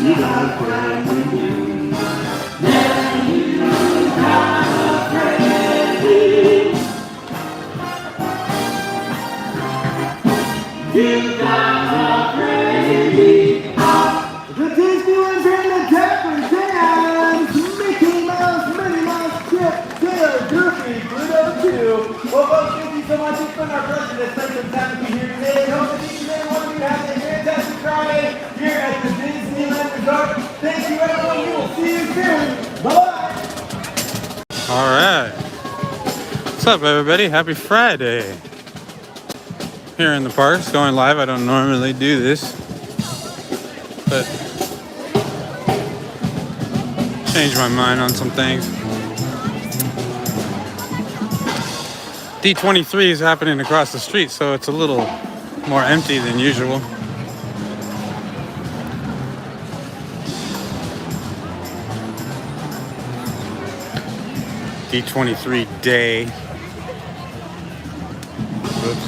You got a crazy heart. The Disneyland and the Jeffrey Dance, Mickey Mouse, Minnie Mouse, Chip, Taylor, Goofy, Pluto too. Well, folks, thank you so much. It's been our pleasure to spend some time with you here today. I hope that each and every one of you have a fantastic Friday here at the Disneyland Resort. Thank you, everyone. We will see you soon. Bye-bye. All right. What's up, everybody? Happy Friday. Here in the parks, going live. I don't normally do this, but changed my mind on some things. D23 is happening across the street, so it's a little more empty than usual. D23 day. Oops.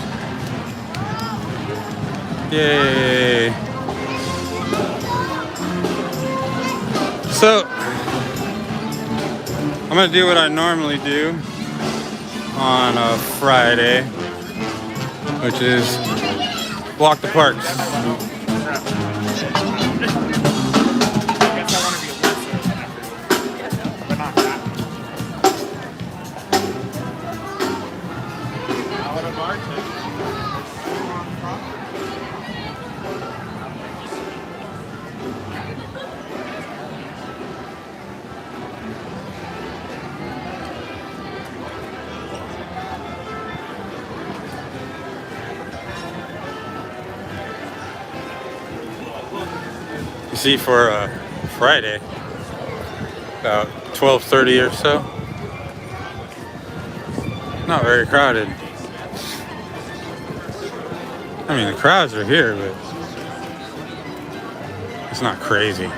Yay! So, I'm gonna do what I normally do on a Friday, which is walk the parks. See, for Friday, about 12:30 or so. Not very crowded. I mean, the crowds are here, but it's not crazy.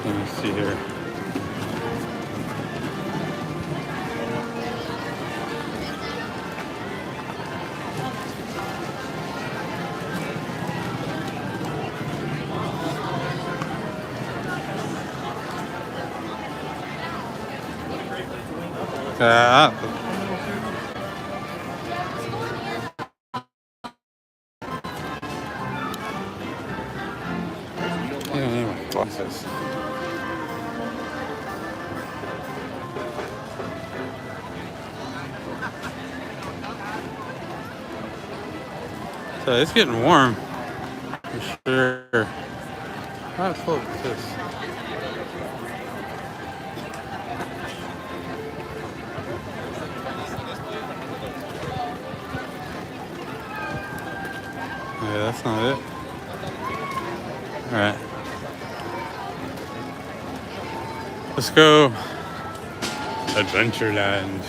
Let me see here. What's this? So it's getting warm, for sure. How cold is this? Yeah, that's not it. All right. Let's go Adventureland.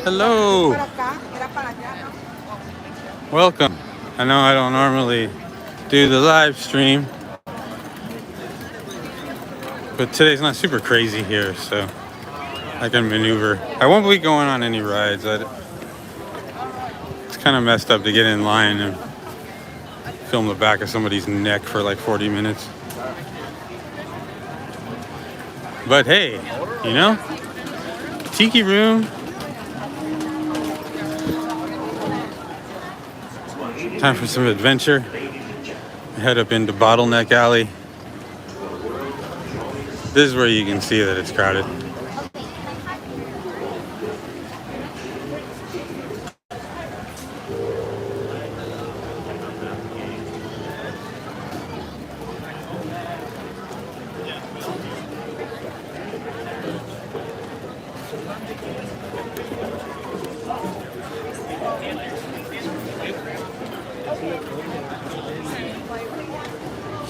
Hello. Welcome. I know I don't normally do the live stream, but today's not super crazy here, so I can maneuver. I won't be going on any rides. It's kind of messed up to get in line and film the back of somebody's neck for like 40 minutes. But hey, you know, Tiki Room. Time for some adventure. Head up into Bottleneck Alley. This is where you can see that it's crowded.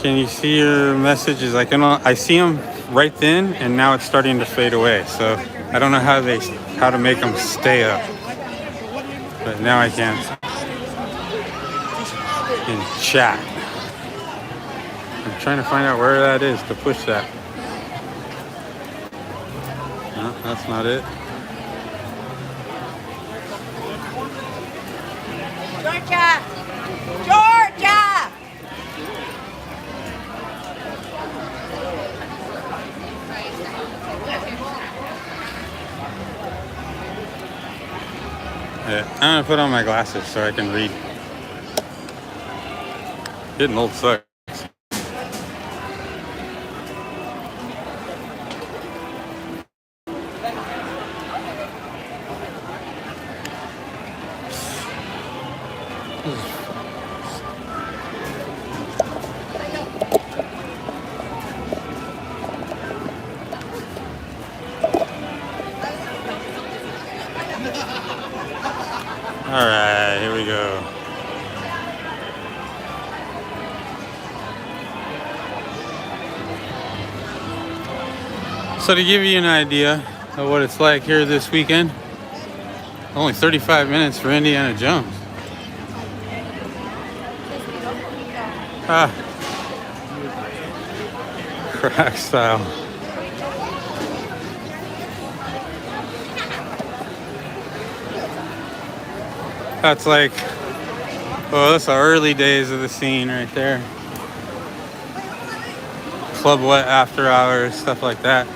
Can you see your messages? I see them right then, and now it's starting to fade away. So I don't know how to make them stay up, but now I can in chat. I'm trying to find out where that is to push that. No, that's not it. Georgia! Georgia! Yeah, I'm gonna put on my glasses so I can read. Getting old sucks. All right, here we go. So to give you an idea of what it's like here this weekend, only 35 minutes for Indiana Jones. Crack style. That's like, oh, that's the early days of the scene right there. Club Wet after hours, stuff like that.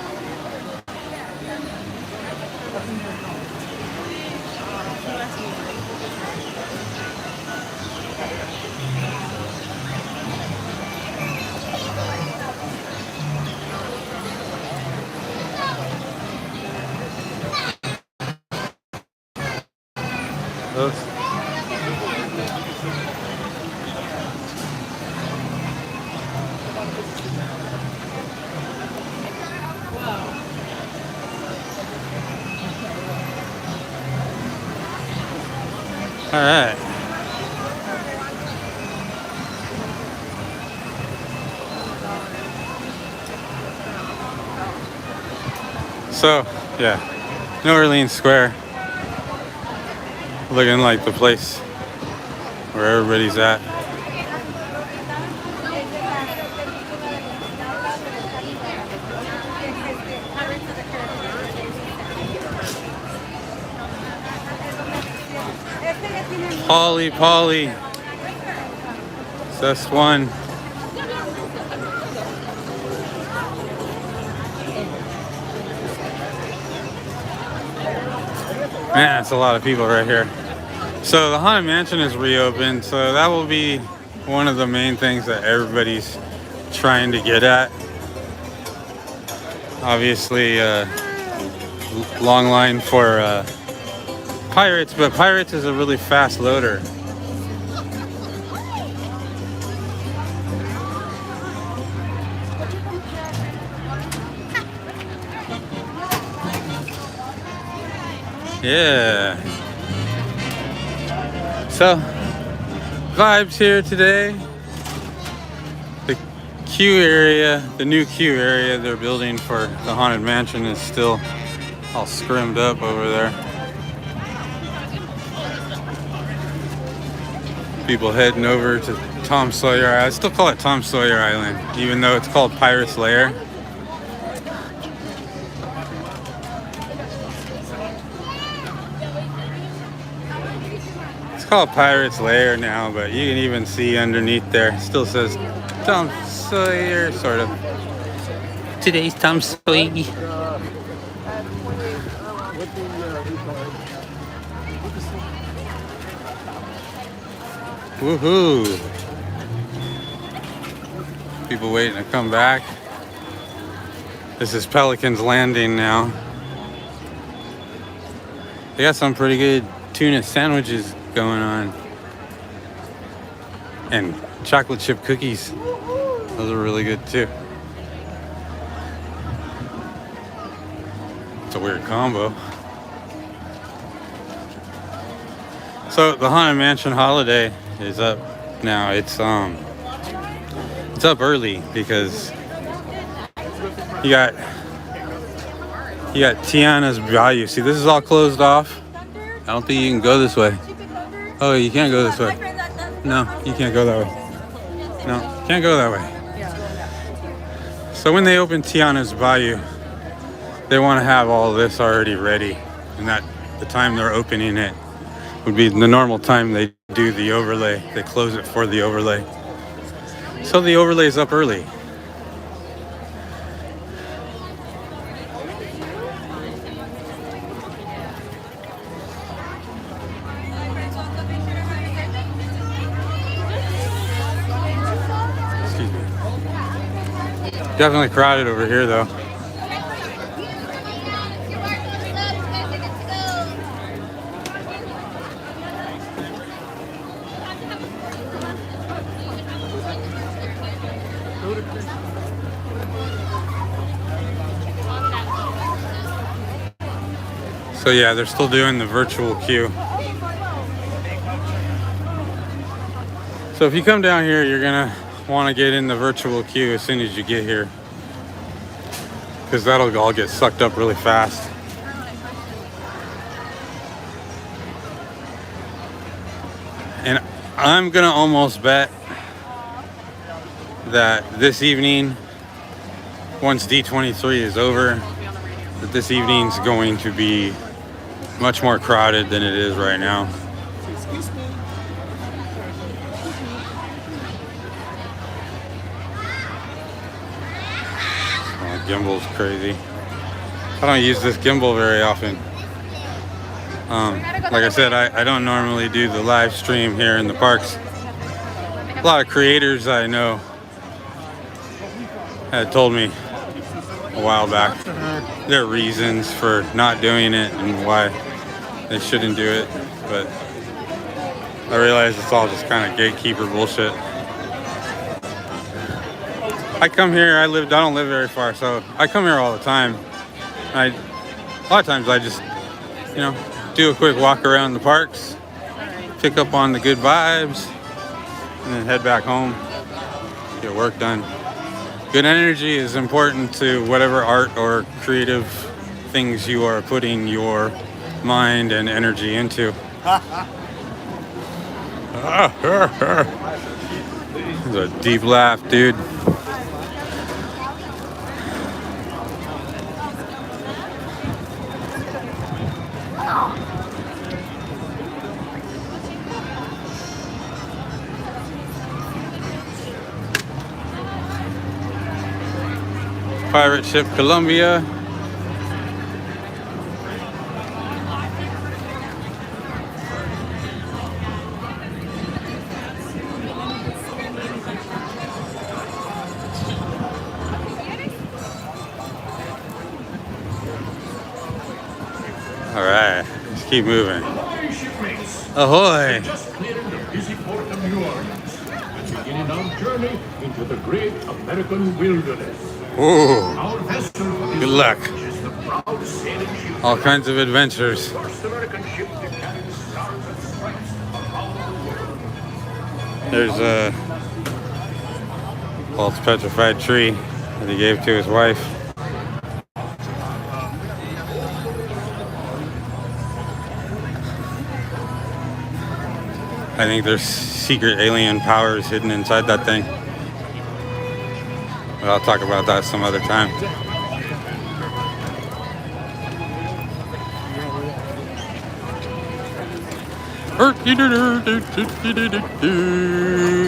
Those. All right. So, yeah, New Orleans Square. Looking like the place where everybody's at. Polly. That's one. Man, it's a lot of people right here. So the Haunted Mansion is reopened, so that will be one of the main things that everybody's trying to get at. Obviously, long line for Pirates, but Pirates is a really fast loader. Yeah. So, vibes here today. The queue area, the new queue area they're building for the Haunted Mansion is still all scrimmed up over there. People heading over to Tom Sawyer. I still call it Tom Sawyer Island, even though it's called Pirate's Lair. It's called Pirate's Lair now, but you can even see underneath there, it still says Tom Sawyer, sort of. Today's Tom Sawyer. Woohoo! People waiting to come back. This is Pelican's Landing now. They got some pretty good tuna sandwiches going on. And chocolate chip cookies. Those are really good too. It's a weird combo. So the Haunted Mansion holiday is up now. It's up early because you got Tiana's Bayou. See, this is all closed off. I don't think you can go this way. Oh, you can't go this way. No, you can't go that way. No, can't go that way. So when they open Tiana's Bayou, they want to have all this already ready, and that the time they're opening it would be the normal time they do the overlay. They close it for the overlay. So the overlay's up early. Excuse me. Definitely crowded over here though. So yeah, they're still doing the virtual queue. So if you come down here, you're gonna want to get in the virtual queue as soon as you get here, because that'll all get sucked up really fast. And I'm gonna almost bet that this evening, once D23 is over, that this evening's going to be much more crowded than it is right now. Oh, gimbal's crazy. I don't use this gimbal very often. Like I said, I don't normally do the live stream here in the parks. A lot of creators I know had told me a while back their reasons for not doing it and why they shouldn't do it, but I realize it's all just kind of gatekeeper bullshit. I come here, I don't live very far, so I come here all the time. A lot of times I just, do a quick walk around the parks, pick up on the good vibes, and then head back home, get work done. Good energy is important to whatever art or creative things you are putting your mind and energy into. That's a deep laugh, dude. Pirate ship Columbia. All right, let's keep moving. Ahoy! Just cleared the busy port of New Orleans and beginning our journey into the great American wilderness. Ooh, Our vessel good luck. is the proud sailing ship. All kinds of adventures. First American ship to carry the stars and stripes around the world. There's Walt's petrified tree that he gave to his wife. I think there's secret alien powers hidden inside that thing. But I'll talk about that some other time.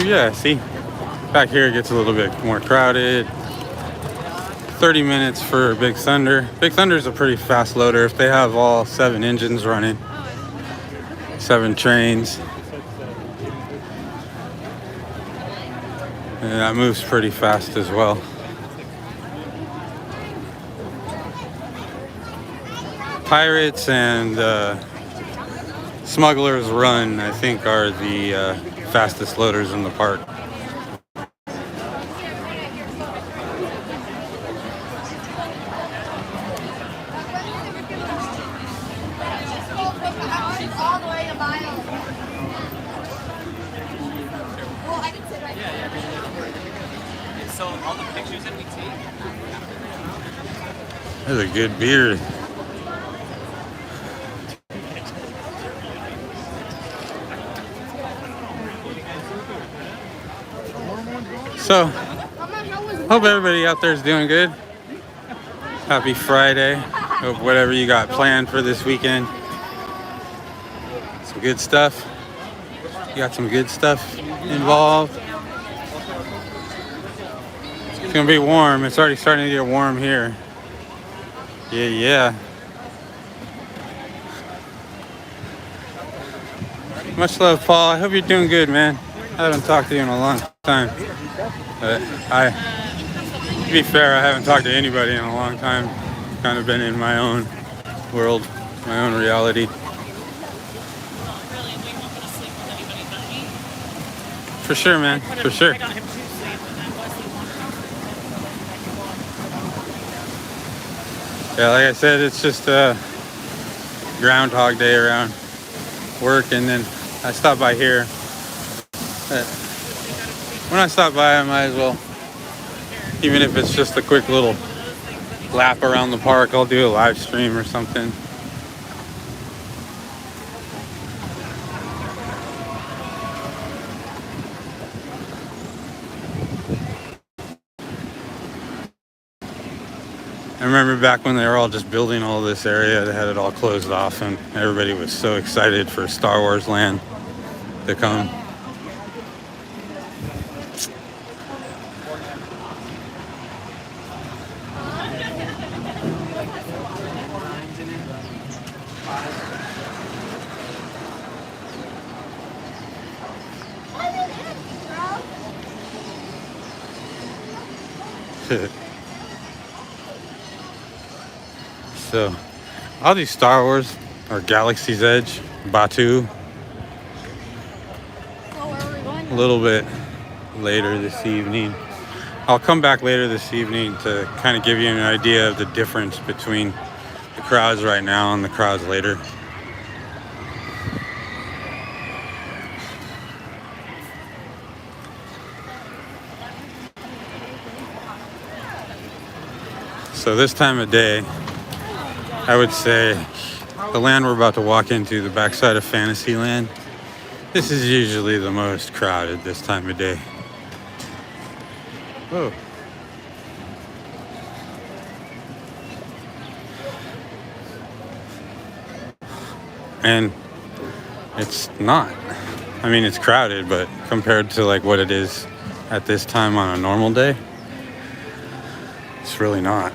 Yeah, see? Back here it gets a little bit more crowded. 30 minutes for Big Thunder. Big Thunder's a pretty fast loader if they have all 7 engines running. 7 trains. And that moves pretty fast as well. Pirates and Smuggler's Run, I think, are the fastest loaders in the park. All the way to Miles. So all the pictures that we take. That's a good beard. So, hope everybody out there is doing good. Happy Friday. Hope whatever you got planned for this weekend. Some good stuff. You got some good stuff involved. It's gonna be warm. It's already starting to get warm here. Yeah. Much love, Paul. I hope you're doing good, man. I haven't talked to you in a long time. But to be fair, I haven't talked to anybody in a long time. Kind of been in my own world, my own reality. For sure, man. For sure. Yeah, like I said, it's just Groundhog Day around work, and then I stopped by here. When I stop by, I might as well, even if it's just a quick little lap around the park, I'll do a live stream or something. I remember back when they were all just building all this area, they had it all closed off, and everybody was so excited for Star Wars Land to come. So, all these Star Wars or Galaxy's Edge, Batu, a little bit later this evening. I'll come back later this evening to kind of give you an idea of the difference between the crowds right now and the crowds later. So this time of day, I would say the land we're about to walk into, the backside of Fantasyland, this is usually the most crowded this time of day. Whoa. And it's not. I mean, it's crowded, but compared to like what it is at this time on a normal day, it's really not.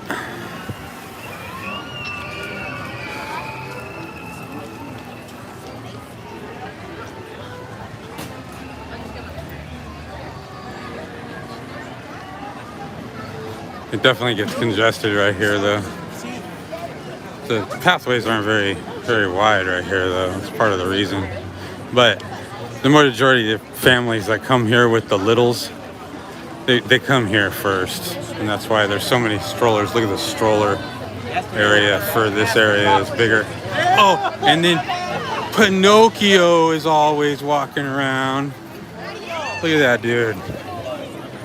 It definitely gets congested right here, though. The pathways aren't very wide right here, though. It's part of the reason. But the majority of families that come here with the littles, they come here first, and that's why there's so many strollers. Look at the stroller area for this area is bigger. Oh, and then Pinocchio is always walking around. Look at that dude.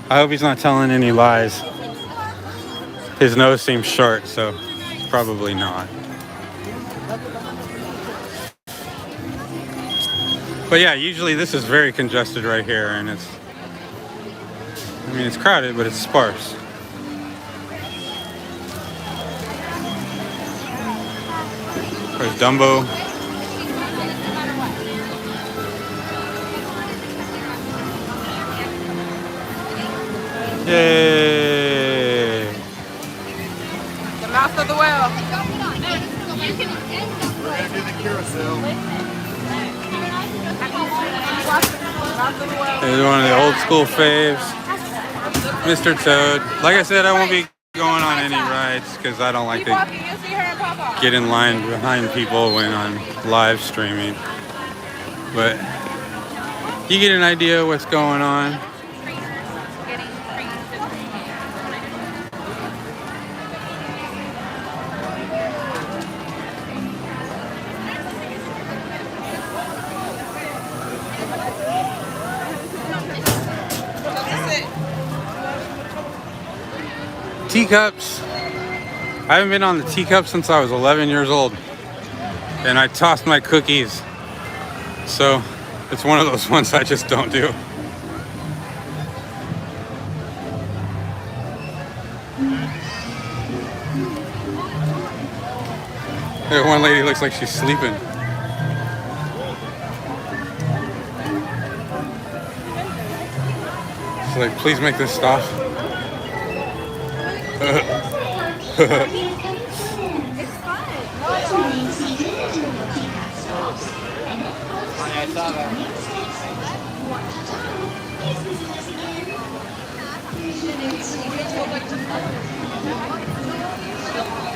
I hope he's not telling any lies. His nose seems short, so probably not. But yeah, usually this is very congested right here, and it's crowded, but it's sparse. There's Dumbo. Yay! The mouth of the whale. We're gonna do the carousel. There's one of the old school faves, Mr. Toad. Like I said, I won't be going on any rides because I don't like to get in line behind people when I'm live streaming. But you get an idea of what's going on. teacups. I haven't been on the teacup since I was 11 years old. And I tossed my cookies. So it's one of those ones I just don't do. Hey, one lady looks like she's sleeping. She's like, please make this stop.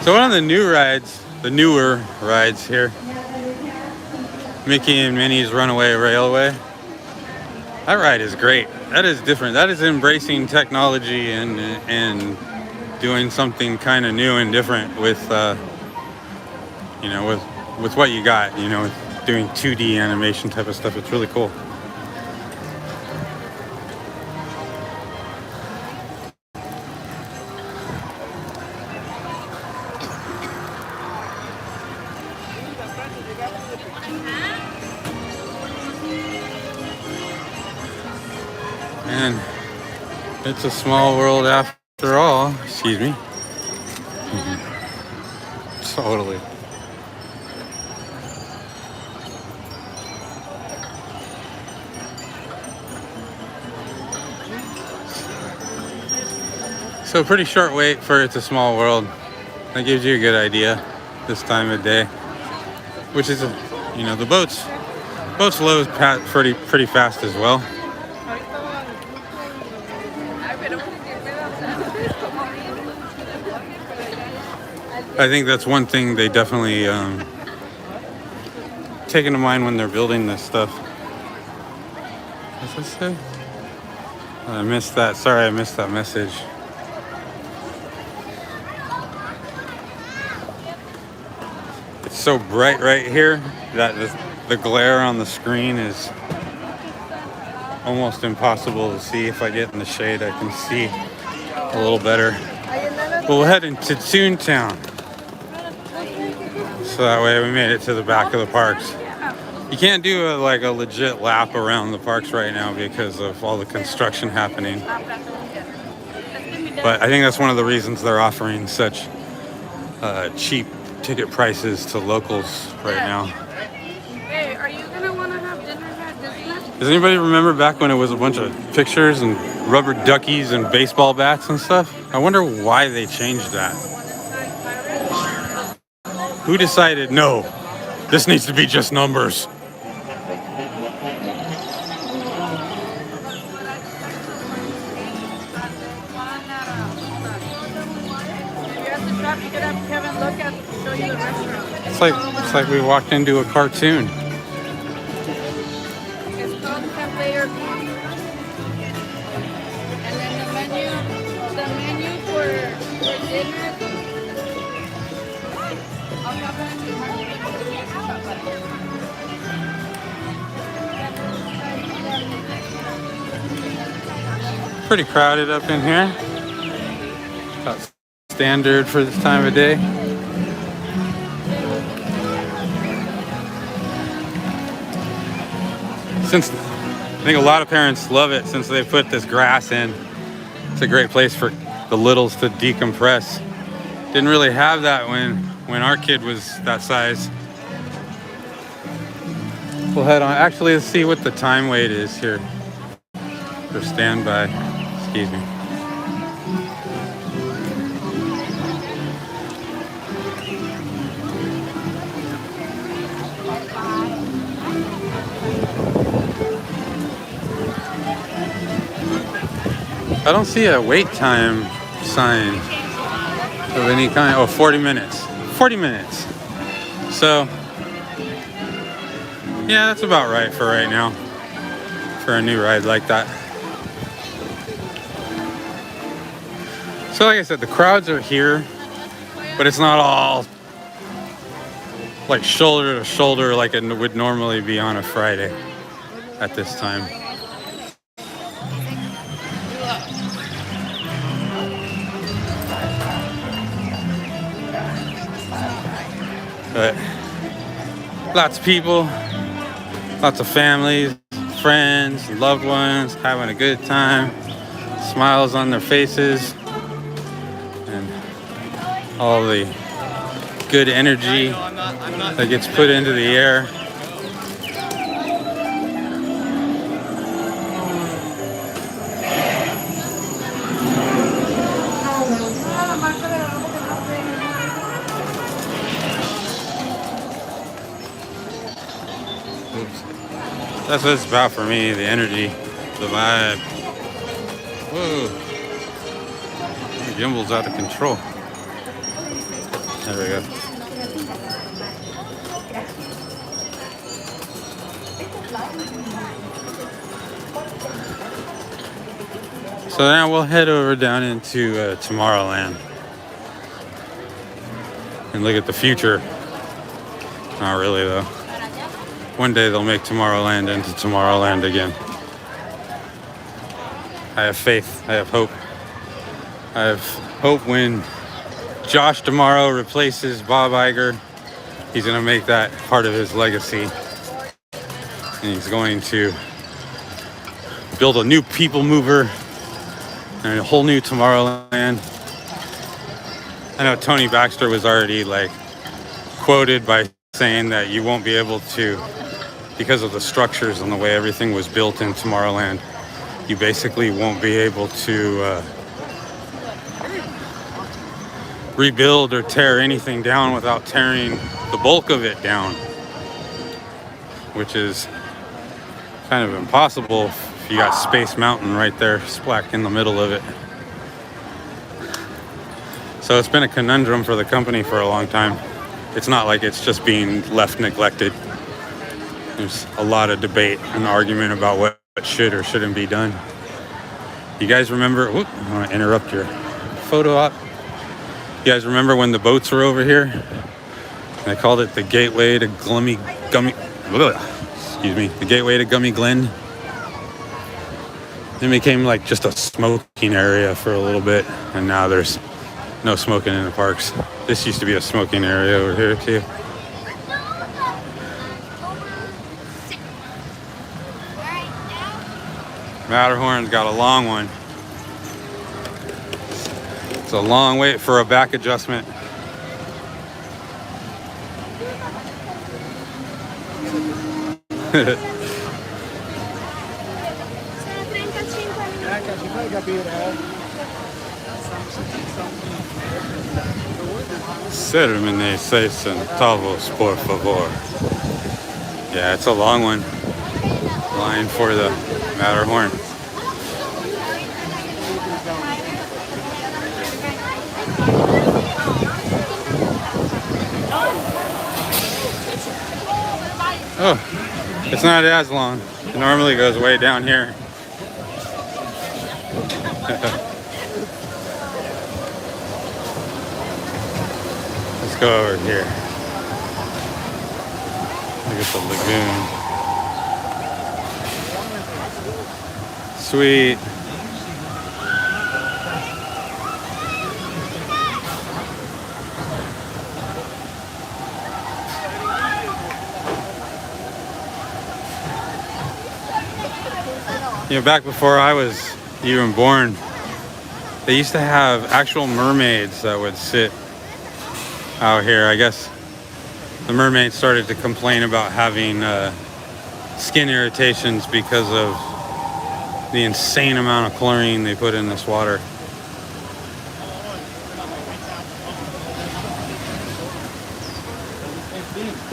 So one of the new rides, the newer rides here, Mickey and Minnie's Runaway Railway. That ride is great. That is different. That is embracing technology and doing something kind of new and different with you know, with what you got, you know, with doing 2D animation type of stuff. It's really cool. And it's a small world after all. Excuse me. Totally. So pretty short wait for It's a Small World. That gives you a good idea this time of day. Which is, you know, the boats load pretty fast as well. I think that's one thing they definitely take into mind when they're building this stuff. What's this say? I missed that. Sorry, I missed that message. It's so bright right here that the glare on the screen is almost impossible to see. If I get in the shade, I can see a little better. But we'll head into Toontown. So that way we made it to the back of the parks. You can't do a legit lap around the parks right now because of all the construction happening. But I think that's one of the reasons they're offering such cheap ticket prices to locals right now. Hey, are you gonna want to have dinner at Disneyland? Does anybody remember back when it was a bunch of pictures and rubber duckies and baseball bats and stuff? I wonder why they changed that. Who decided, no, this needs to be just numbers? It's like we walked into a cartoon. It's called Conveyor Beach. And then the menu for dinner. Pretty crowded up in here. About standard for this time of day. Since I think a lot of parents love it since they put this grass in. It's a great place for the littles to decompress. Didn't really have that when our kid was that size. We'll head on. Actually, let's see what the time wait is here for standby. Excuse me. I don't see a wait time sign of any kind. Oh, 40 minutes. 40 minutes. So, yeah, that's about right for right now. For a new ride like that. So like I said, the crowds are here, but it's not all like shoulder to shoulder like it would normally be on a Friday at this time. But lots of people, lots of families, friends, loved ones having a good time, smiles on their faces, and all the good energy that gets put into the air. That's what it's about for me, the energy, the vibe. Whoa. The gimbal's out of control. There we go. So now we'll head over down into Tomorrowland and look at the future. Not really though. One day they'll make Tomorrowland into Tomorrowland again. I have faith. I have hope. I have hope when Josh tomorrow replaces Bob Iger, he's going to make that part of his legacy. And he's going to build a new people mover and a whole new Tomorrowland. I know Tony Baxter was already like quoted by saying that you won't be able to, because of the structures and the way everything was built in Tomorrowland, you basically won't be able to rebuild or tear anything down without tearing the bulk of it down, which is kind of impossible if you got Space Mountain right there splack in the middle of it. So it's been a conundrum for the company for a long time. It's not like it's just being left neglected. There's a lot of debate and argument about what should or shouldn't be done. You guys remember, whoop, I want to interrupt your photo op. You guys remember when the boats were over here? They called it the Gateway to the Gateway to Gummy Glen. It became like just a smoking area for a little bit, and now there's no smoking in the parks. This used to be a smoking area over here too. Matterhorn's got a long one. It's a long wait for a back adjustment. Termine 6 centavos, por favor. Yeah, it's a long one. Line for the Matterhorn. Oh, it's not as long. It normally goes way down here. Let's go over here. Look at the lagoon. Sweet. You know, back before I was even born, they used to have actual mermaids that would sit out here. I guess the mermaids started to complain about having skin irritations because of the insane amount of chlorine they put in this water.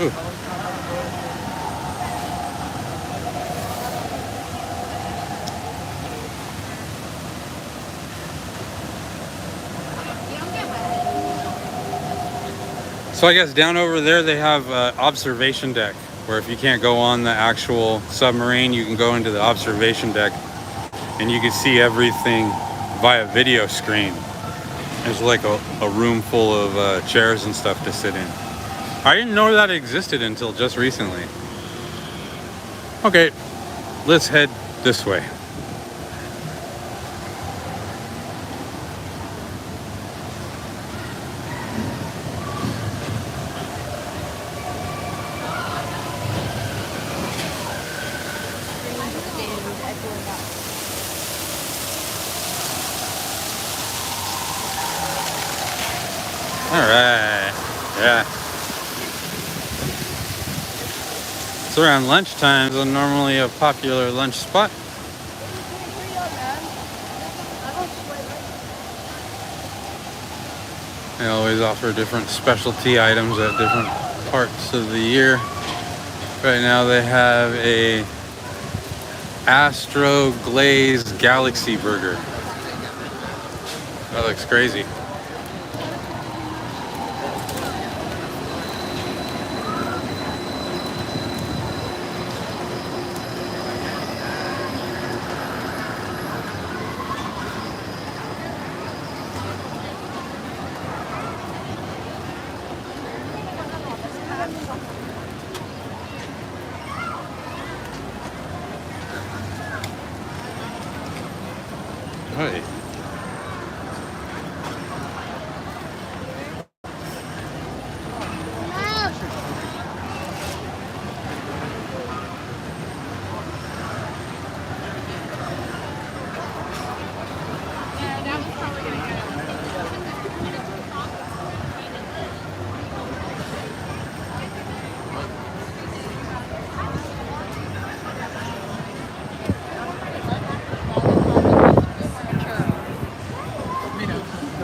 Ooh. So I guess down over there they have an observation deck where if you can't go on the actual submarine, you can go into the observation deck and you can see everything via video screen. There's like a room full of chairs and stuff to sit in. I didn't know that existed until just recently. Okay, let's head this way. It's around lunchtime, so normally a popular lunch spot. They always offer different specialty items at different parts of the year. Right now they have a Astro Glazed Galaxy Burger. That looks crazy. Hey.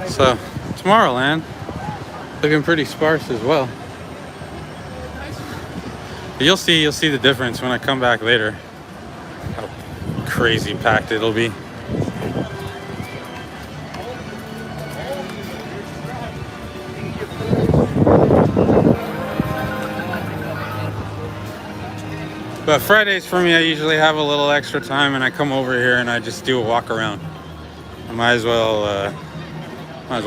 So, Tomorrowland, looking pretty sparse as well. But you'll see the difference when I come back later. How crazy packed it'll be. But Fridays for me, I usually have a little extra time and I come over here and I just do a walk around. I might as well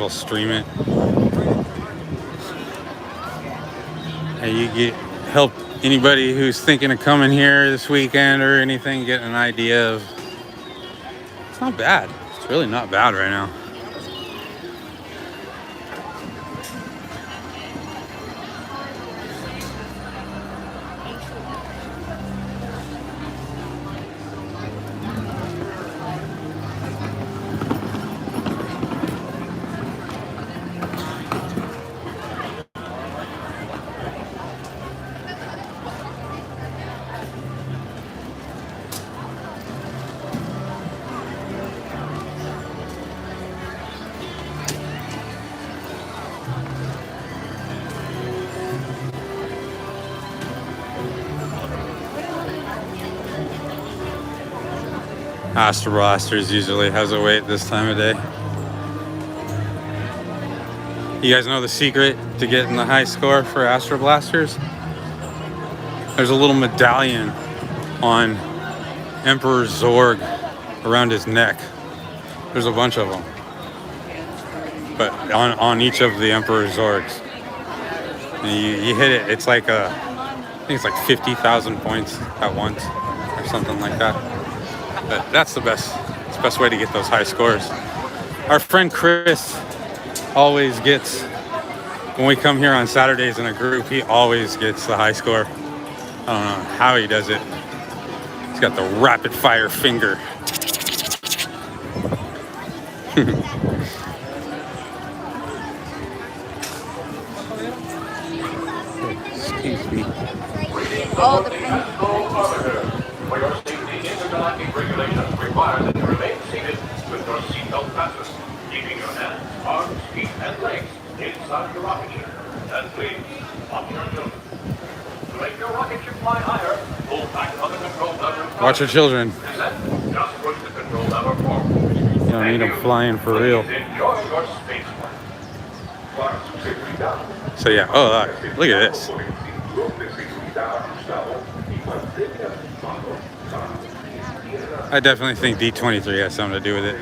stream it. And you get help anybody who's thinking of coming here this weekend or anything get an idea of. It's not bad. It's really not bad right now. Astro Blasters usually has a wait this time of day. You guys know the secret to getting the high score for Astro Blasters? There's a little medallion on Emperor Zorg around his neck. There's a bunch of them. But on each of the Emperor Zorgs. And you hit it, it's like I think it's like 50,000 points at once or something like that. But that's the best way to get those high scores. Our friend Chris always gets, when we come here on Saturdays in a group, he always gets the high score. I don't know how he does it. He's got the rapid fire finger. Excuse me. Oh, the For your safety, intergalactic regulations require that you remain seated with your seatbelt fastened, keeping your hands, arms, feet, and legs inside your rocket ship. And please, watch your children. To make your rocket ship fly higher, pull back on the control lever. Watch your children. Then just push the control lever forward. You don't need them flying for real. Please enjoy your space flight. So yeah, oh look at this. I definitely think D23 has something to do with it.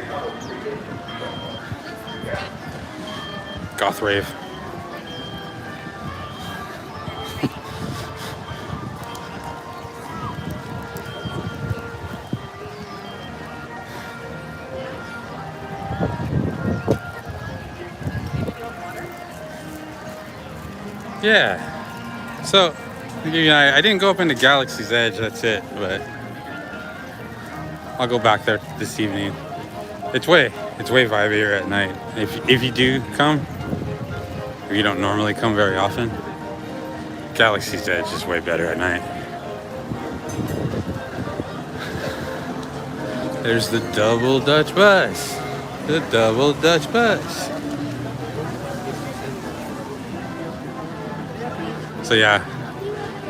Goth rave. Yeah. So, I didn't go up into Galaxy's Edge, that's it, but I'll go back there this evening. It's way vibier at night. If you do come, or you don't normally come very often, Galaxy's Edge is way better at night. There's the double Dutch bus. The double Dutch bus. So yeah,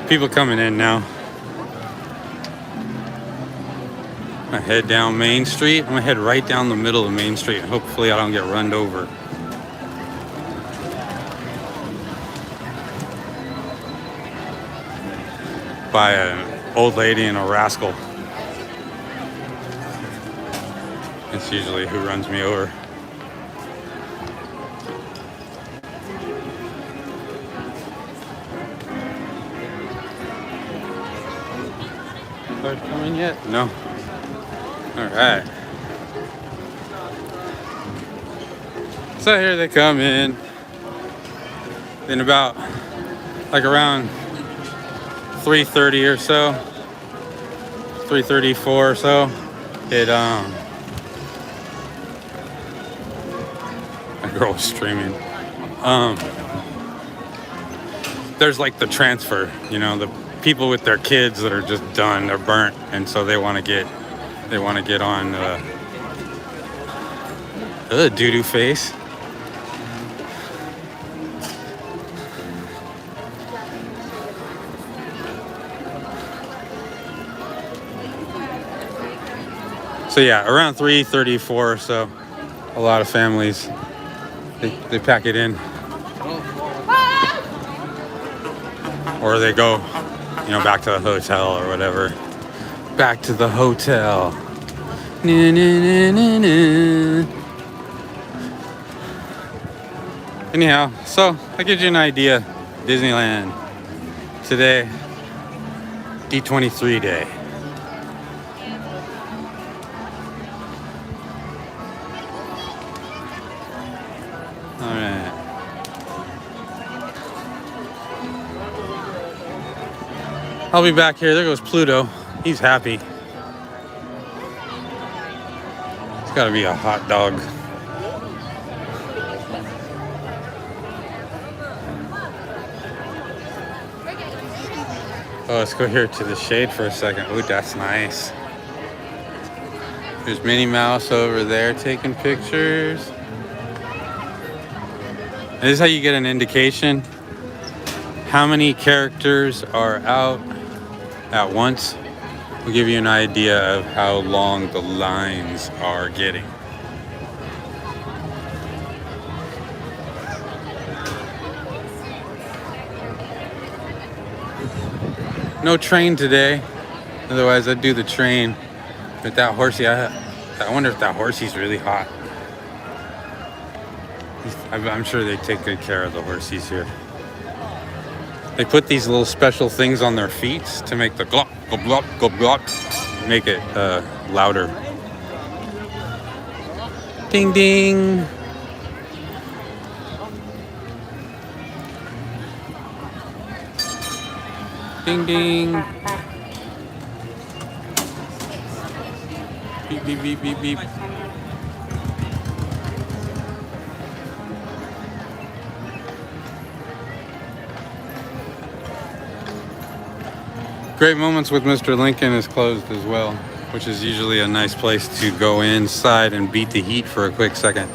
people coming in now. I'm gonna head down Main Street. I'm gonna head right down the middle of Main Street. Hopefully I don't get run over. By an old lady and a rascal. It's usually who runs me over. Are they coming yet? No. All right. So here they come in. Then about like around 3:30 or so, 3:34 or so, it my girl was streaming. There's like the transfer, you know, the people with their kids that are just done, they're burnt, and so they want to get on doo-doo face. So yeah, around 3:34 or so, a lot of families, they pack it in. Or they go, you know, back to the hotel or whatever. Back to the hotel. Na, na, na, na, na. Anyhow, so that gives you an idea. Disneyland today, D23 day. All right. I'll be back here. There goes Pluto. He's happy. It's got to be a hot dog. Oh, let's go here to the shade for a second. Ooh, that's nice. There's Minnie Mouse over there taking pictures. And this is how you get an indication how many characters are out at once. Will give you an idea of how long the lines are getting. No train today. Otherwise, I'd do the train. With that horsey, I wonder if that horsey's really hot. I'm sure they take good care of the horsies here. They put these little special things on their feet to make the glop, glop, glop, glop, make it louder. Ding, ding. Ding, ding. Beep, beep, beep, beep, beep. Great Moments with Mr. Lincoln is closed as well, which is usually a nice place to go inside and beat the heat for a quick second.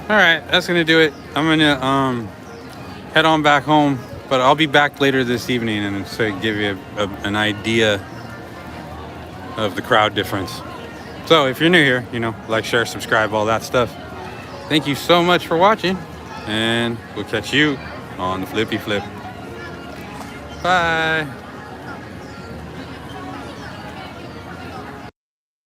All right, that's gonna do it. I'm gonna head on back home, but I'll be back later this evening and so give you an idea of the crowd difference. So if you're new here, you know, like, share, subscribe, all that stuff. Thank you so much for watching, and we'll catch you on the flippy flip. Bye.